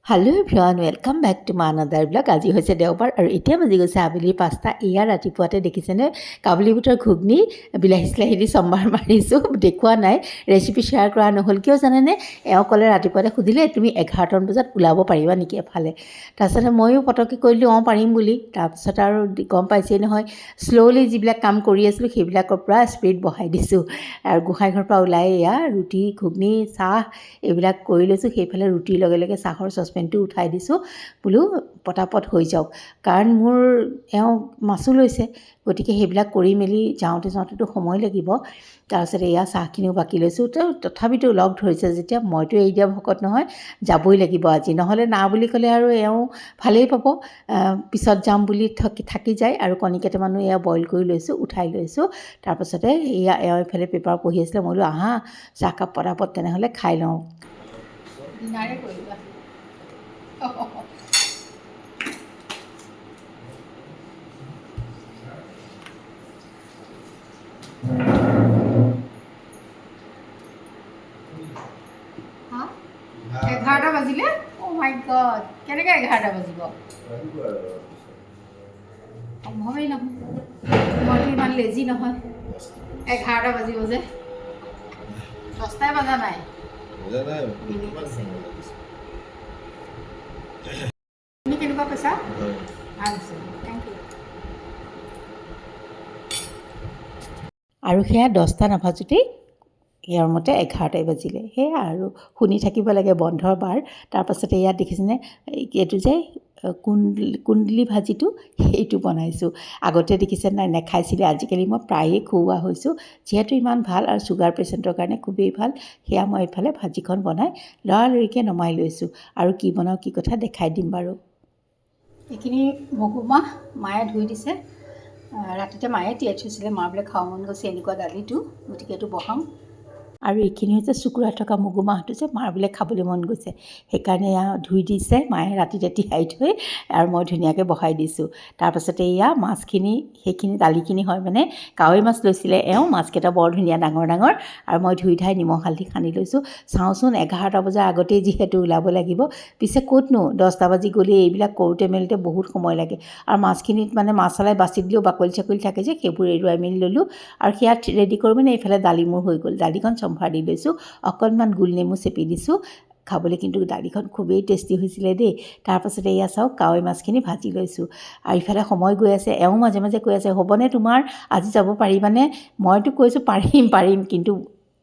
Hello' everyone, welcome back to my another blog. আজি হৈছে দেওবাৰ আৰু এতিয়া বাজি গৈছে আবেলি 5টা। এয়া ৰাতিপুৱাতে দেখিছেনে কাবুলী বুটৰ ঘুগনি বিলাহী চিলাহী দি চম্বাৰ মাৰিছোঁ। দেখুওৱা নাই, ৰেচিপি শ্বেয়াৰ কৰা নহ'ল। কিয় জানেনে, এওঁ ক'লে ৰাতিপুৱাতে সুধিলে তুমি 11টামান বজাত ওলাব পাৰিবা নেকি এফালে। তাৰপিছতে ময়ো পটককৈ কৰিলোঁ পাৰিম বুলি। তাৰপিছত আৰু গম পাইছেই নহয়, শ্ল'লি যিবিলাক কাম কৰি আছিলোঁ সেইবিলাকৰ পৰা স্পীড বঢ়াই দিছোঁ। আৰু গোঁসাই ঘৰৰ পৰা ওলাই এয়া ৰুটি ঘুগনি চাহ এইবিলাক কৰি লৈছোঁ। সেইফালে ৰুটিৰ লগে লগে চাহৰ চচপেনটো উঠাই দিছোঁ, বোলো পটাপট হৈ যাওক। কাৰণ মোৰ এওঁ মাছো লৈছে, গতিকে সেইবিলাক কৰি মেলি যাওঁতেতো সময় লাগিব। তাৰপিছত এয়া চাহখিনিও বাকি লৈছোঁ। তথাপিতো লগ ধৰিছে যেতিয়া, মইতো এৰি দিয়া ভকত নহয়, যাবই লাগিব আজি। নহ'লে না বুলি ক'লে আৰু এওঁ ভালেই পাব, পিছত যাম বুলি থাকি যায়। আৰু কণী কেইটামানো এয়া বইল কৰি লৈছোঁ, উঠাই লৈছোঁ। তাৰপাছতে এয়া এওঁ এইফালে পেপাৰ পঢ়ি আছিলে। মই বোলো আহা চাহকাপ পটাপট তেনেহ'লে খাই লওঁ। ডিনাৰে কৰিবা। হা 11টা বাজিলে? অ' মাই গড, কেনেকৈ 11টা বাজিব? সম্ভৱেই নহয়, মইতো ইমান লেজি নহয়। 11টা বাজিব যে, 10টাই বজা নাই। তুমি কেনেকুৱা পাইছা? ভাল হৈছে, থেংক ইউ। আৰু সেয়া 10টা নাবাজোতেই ইয়াৰ মতে 11টাই বাজিলে। সেয়া আৰু শুনি থাকিব লাগে, বন্ধৰ বাৰ। তাৰপাছতে ইয়াত দেখিছেনে এইটো যে কুন্দলি ভাজিটো, সেইটো বনাইছোঁ। আগতে দেখিছে নাই, নেখাইছিলে, আজিকালি মই প্ৰায়ে খুওৱা হৈছোঁ, যিহেতু ইমান ভাল আৰু ছুগাৰ পেচেণ্টৰ কাৰণে খুবেই ভাল। সেয়া মই এইফালে ভাজিখন বনাই লৰালৰিকৈ নমাই লৈছোঁ। আৰু কি বনাওঁ কি কথা দেখাই দিম বাৰু। এইখিনি মগুমাহ মায়ে ধুই দিছে, ৰাতিতে মায়ে তিয়াই থৈছিলে। মাৰ বোলে খাওঁ মন গৈছে এনেকুৱা দালিটো, গতিকে এইটো বহাম। আৰু এইখিনি হৈছে চুকুৰাই থকা মগু মাহটো যে মাৰ বোলে খাবলৈ মন গৈছে, সেইকাৰণে এয়া ধুই দিছে মায়ে ৰাতিতে তিয়াই থৈ, আৰু মই ধুনীয়াকৈ বহাই দিছোঁ। তাৰপাছতে এয়া মাছখিনি, সেইখিনি দালিখিনি হয় মানে কাৱৈ মাছ লৈছিলে এওঁ, মাছকেইটা বৰ ধুনীয়া ডাঙৰ ডাঙৰ। আৰু মই ধুই ধাই নিমখ হালধি সানি লৈছোঁ। চাওঁচোন 11টা বজাৰ আগতেই যিহেতু ওলাব লাগিব, পিছে ক'তনো 10টা বাজি গ'লেই, এইবিলাক কৰোঁতে মেলোতে বহুত সময় লাগে। আৰু মাছখিনিত মানে মাছালাই বাছি দিলেও বাকলি চাকলি থাকে যে, সেইবোৰ এৰুৱাই মেলি ল'লোঁ। আৰু সেয়া ৰেডি কৰোঁ মানে এইফালে দালি মোৰ হৈ গ'ল। দালিখন চম্ভাৰ দি লৈছোঁ, অকণমান গোল নেমু চেপি দিছোঁ। খাবলৈ কিন্তু দালিখন খুবেই টেষ্টি হৈছিলে দেই। তাৰপাছতে এয়া চাওক কাৱৈ মাছখিনি ভাজি লৈছোঁ। আৰু ইফালে সময় গৈ আছে, এওঁ মাজে মাজে কৈ আছে হ'বনে তোমাৰ, আজি যাব পাৰিবানে? মইতো কৈছোঁ পাৰিম, কিন্তু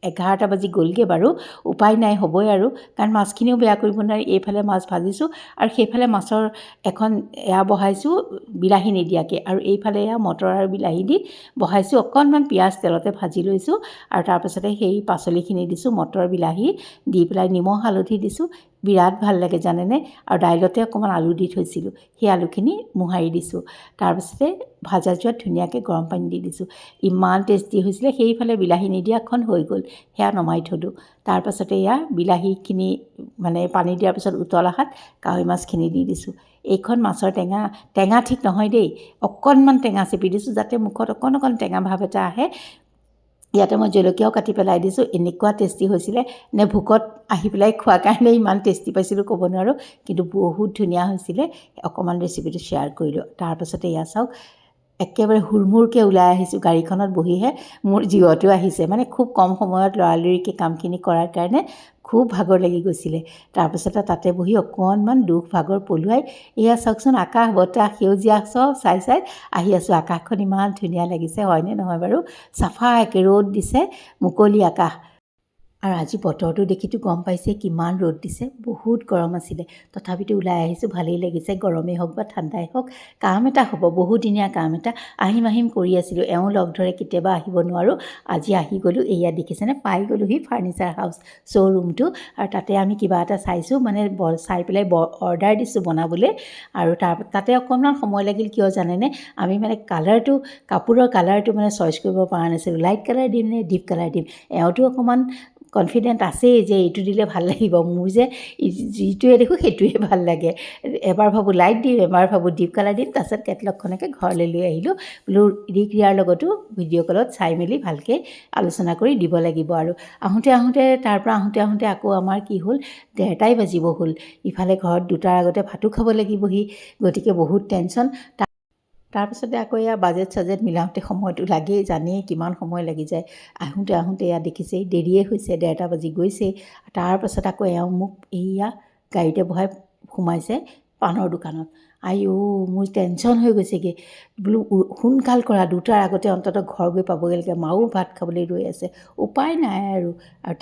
11টা বাজি গ'লগৈ বাৰু, উপায় নাই, হ'বই আৰু। কাৰণ মাছখিনিও বেয়া কৰিব নোৱাৰি। এইফালে মাছ ভাজিছোঁ আৰু সেইফালে মাছৰ এখন এয়া বহাইছোঁ বিলাহী নিদিয়াকৈ, আৰু এইফালে এয়া মটৰ আৰু বিলাহী দি বহাইছোঁ। অকণমান পিঁয়াজ তেলতে ভাজি লৈছোঁ। আৰু তাৰপাছতে সেই পাচলিখিনি দিছোঁ, মটৰ বিলাহী দি পেলাই নিমখ হালধি দিছোঁ। বিৰাট ভাল লাগে জানেনে। আৰু দাইলতে অকণমান আলু দি থৈছিলোঁ, সেই আলুখিনি মোহাৰি দিছোঁ। তাৰপাছতে ভাজা যোৱাত ধুনীয়াকৈ গৰম পানী দি দিছোঁ। ইমান টেষ্টি হৈছিলে। সেইফালে বিলাহী নিদিয়াখন হৈ গ'ল, সেয়া নমাই থলোঁ। তাৰপাছতে এয়া বিলাহীখিনি মানে পানী দিয়াৰ পিছত উতল অহাত কাৱৈ মাছখিনি দি দিছোঁ। এইখন মাছৰ টেঙা ঠিক নহয় দেই, অকণমান টেঙা চেপি দিছোঁ যাতে মুখত অকণ টেঙা ভাৱ এটা আহে। ইয়াতে মই জলকীয়াও কাটি পেলাই দিছোঁ। এনেকুৱা টেষ্টি হৈছিলে, নে ভোকত আহি পেলাই খোৱাৰ কাৰণে ইমান টেষ্টি পাইছিলোঁ ক'ব নোৱাৰোঁ, কিন্তু বহুত ধুনীয়া হৈছিলে। অকণমান ৰেচিপিটো শ্বেয়াৰ কৰিলোঁ। তাৰপাছতে এয়া চাওক, একেবাৰে হুৰমুৰকৈ ওলাই আহিছোঁ গাড়ীখনত বহিহে, মোৰ জিৰতো আহিছে। মানে খুব কম সময়ত লৰালৰিকৈ কামখিনি কৰাৰ কাৰণে খুব ভাগৰ লাগি গৈছিলে। তাৰপিছতে তাতে বহি অকণমান দুখ ভাগৰ পলুৱাই এয়া চাওকচোন, আকাশ বতাহ সেউজীয়া চব চাই আহি আছোঁ। আকাশখন ইমান ধুনীয়া লাগিছে, হয়নে নহয় বাৰু? চাফা একে ৰ'দ দিছে, মুকলি আকাশ। আৰু আজি বতৰটো দেখিতো গম পাইছে কিমান ৰ'দ দিছে, বহুত গৰম আছিলে। তথাপিতো ওলাই আহিছোঁ, ভালেই লাগিছে। গৰমেই হওক বা ঠাণ্ডাই হওক, কাম এটা হ'ব, বহুদিনীয়া কাম এটা আহিম কৰি আছিলোঁ। এওঁ লগ ধৰে, কেতিয়াবা আহিব নোৱাৰোঁ, আজি আহি গ'লোঁ। এয়া দেখিছেনে, পাই গ'লোহি ফাৰ্নিচাৰ হাউচ শ্ব'ৰুমটো। আৰু তাতে আমি কিবা এটা চাইছোঁ, মানে চাই পেলাই অৰ্ডাৰ দিছোঁ বনাবলৈ। আৰু তাতে অকণমান সময় লাগিল, কিয় জানেনে, আমি মানে কাপোৰৰ কালাৰটো মানে চইচ কৰিব পৰা নাছিলোঁ। লাইট কালাৰ দিম নে ডিপ কালাৰ দিম। এওঁতো অকণমান কনফিডেণ্ট আছেই যে এইটো দিলে ভাল লাগিব, মোৰ যে যিটোৱে দেখোঁ সেইটোৱে ভাল লাগে। এবাৰ ভাবোঁ লাইট দিম, এবাৰ ভাবোঁ ডিপ কালাৰ দিম, তাৰপিছত কেটলগখনকে ঘৰলৈ লৈ আহিলোঁ। বোলো ৰিক ৰিয়াৰ লগতো ভিডিঅ' কলত চাই মেলি ভালকৈ আলোচনা কৰি দিব লাগিব। আৰু আহোঁতে তাৰ পৰা আহোঁতে আকৌ আমাৰ কি হ'ল, 1:30টাই বাজিব হ'ল। ইফালে ঘৰত 2টাৰ আগতে ভাতো খাব লাগিবহি, গতিকে বহুত টেনশ্যন। তাৰপিছতে আকৌ এয়া বাজেট চাজেট মিলাওঁতে সময়টো লাগেই, জানেই কিমান সময় লাগি যায়। আহোঁতে এয়া দেখিছেই দেৰিয়ে হৈছে, 1:30টা বাজি গৈছেই। তাৰপাছত আকৌ এওঁ মোক এইয়া গাড়ীতে বহাই সোমাইছে পাণৰ দোকানত। আইও মোৰ টেনশ্যন হৈ গৈছেগৈ। বোলো সোনকাল কৰা, 2টাৰ আগতে অন্ততঃ ঘৰ গৈ পাবগৈ লাগে, মাও ভাত খাবলৈ ৰৈ আছে। উপায় নাই আৰু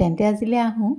তেন্তে আজিলৈ আহোঁ।